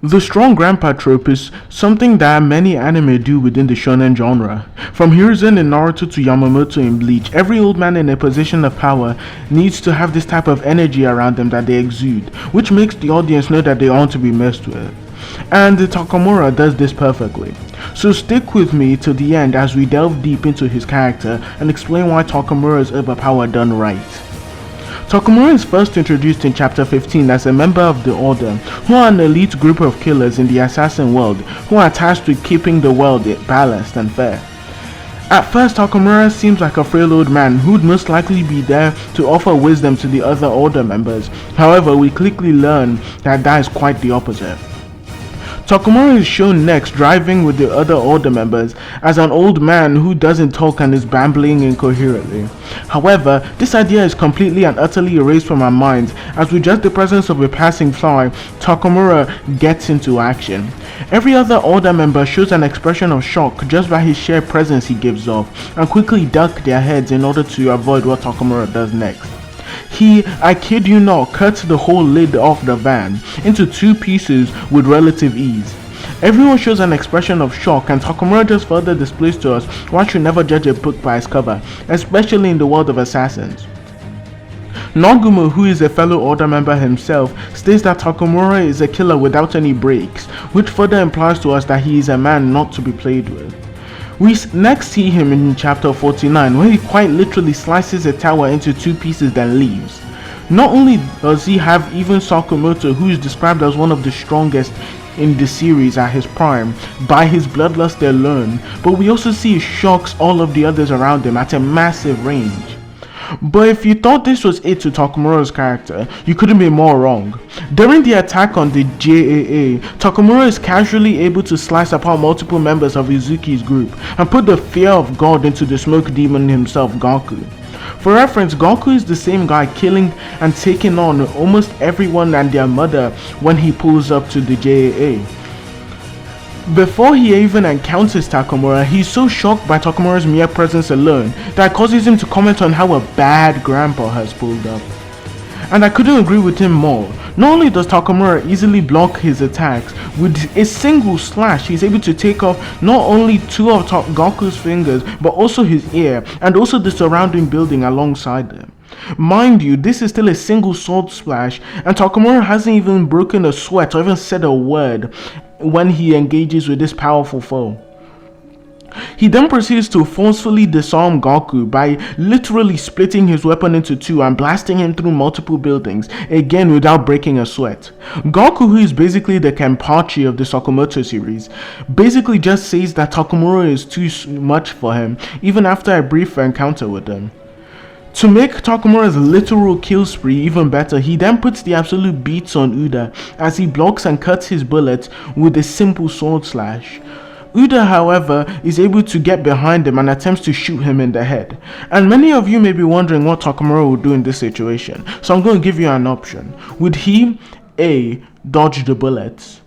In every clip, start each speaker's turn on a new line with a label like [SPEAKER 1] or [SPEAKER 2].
[SPEAKER 1] The strong grandpa trope is something that many anime do within the shonen genre. From Hiruzen in Naruto to Yamamoto in Bleach, every old man in a position of power needs to have this type of energy around them that they exude, which makes the audience know that they aren't to be messed with. And Takamura does this perfectly. So stick with me till the end as we delve deep into his character and explain why Takamura is overpowered done right. Takamura is first introduced in chapter 15 as a member of the Order, who are an elite group of killers in the assassin world who are tasked with keeping the world balanced and fair. At first, Takamura seems like a frail old man who'd most likely be there to offer wisdom to the other Order members. However, we quickly learn that is quite the opposite. Takamura is shown next driving with the other Order members as an old man who doesn't talk and is babbling incoherently. However, this idea is completely and utterly erased from our minds as with just the presence of a passing fly, Takamura gets into action. Every other Order member shows an expression of shock just by his sheer presence he gives off, and quickly duck their heads in order to avoid what Takamura does next. He, I kid you not, cuts the whole lid off the van into two pieces with relative ease. Everyone shows an expression of shock, and Takamura just further displays to us one should never judge a book by its cover, especially in the world of assassins. Nagumo, who is a fellow Order member himself, states that Takamura is a killer without any breaks, which further implies to us that he is a man not to be played with. We next see him in chapter 49 where he quite literally slices a tower into two pieces then leaves. Not only does he have even Sakamoto, who is described as one of the strongest in the series at his prime, by his bloodlust alone, but we also see he shocks all of the others around him at a massive range. But if you thought this was it to Takamura's character, you couldn't be more wrong. During the attack on the JAA, Takamura is casually able to slice apart multiple members of Izuki's group and put the fear of God into the smoke demon himself, Gaku. For reference, Gaku is the same guy killing and taking on almost everyone and their mother when he pulls up to the JAA. Before he even encounters Takamura, he's so shocked by Takamura's mere presence alone that causes him to comment on how a bad grandpa has pulled up. And I couldn't agree with him more. Not only does Takamura easily block his attacks, with a single slash he's able to take off not only two of Gaku's fingers but also his ear and also the surrounding building alongside them. Mind you, this is still a single sword splash and Takamura hasn't even broken a sweat or even said a word when he engages with this powerful foe. He then proceeds to forcefully disarm Gaku by literally splitting his weapon into two and blasting him through multiple buildings, again without breaking a sweat. Gaku, who is basically the Kenpachi of the Sakamoto series, basically just says that Takamura is too much for him, even after a brief encounter with him. To make Takamura's literal kill spree even better, he then puts the absolute beats on Uda as he blocks and cuts his bullets with a simple sword slash. Uda, however, is able to get behind him and attempts to shoot him in the head. And many of you may be wondering what Takamura would do in this situation, so I'm going to give you an option. Would he A. Dodge the bullets,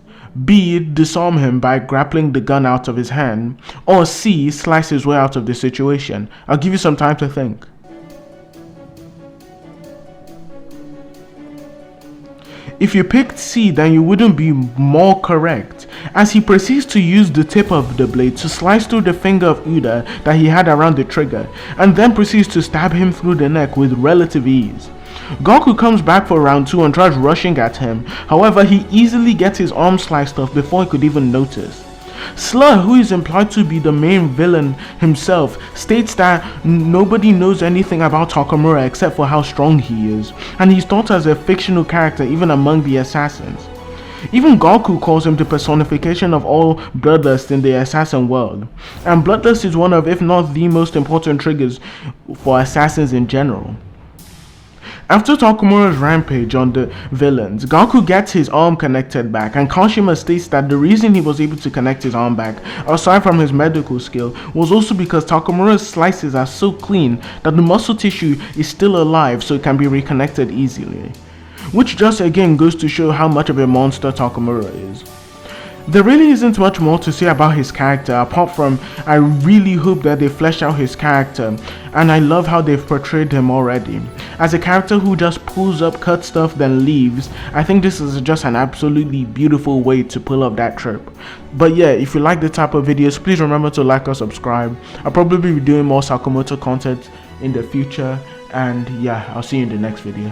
[SPEAKER 1] B. Disarm him by grappling the gun out of his hand, or C. Slice his way out of the situation? I'll give you some time to think. If you picked C, then you wouldn't be more correct, as he proceeds to use the tip of the blade to slice through the finger of Uda that he had around the trigger, and then proceeds to stab him through the neck with relative ease. Gaku comes back for round 2 and tries rushing at him, however he easily gets his arm sliced off before he could even notice. Slur, who is implied to be the main villain himself, states that nobody knows anything about Takamura except for how strong he is, and he's thought as a fictional character even among the assassins. Even Gaku calls him the personification of all bloodlust in the assassin world, and bloodlust is one of, if not the most important triggers for assassins in general. After Takamura's rampage on the villains, Gaku gets his arm connected back, and Kashima states that the reason he was able to connect his arm back, aside from his medical skill, was also because Takamura's slices are so clean that the muscle tissue is still alive so it can be reconnected easily. Which just again goes to show how much of a monster Takamura is. There really isn't much more to say about his character apart from I really hope that they flesh out his character, and I love how they've portrayed him already. as a character who just pulls up, cuts stuff, then leaves, I think this is just an absolutely beautiful way to pull up that trope. But yeah, if you like the type of videos, please remember to like or subscribe. I'll probably be doing more Sakamoto content in the future, and yeah, I'll see you in the next video.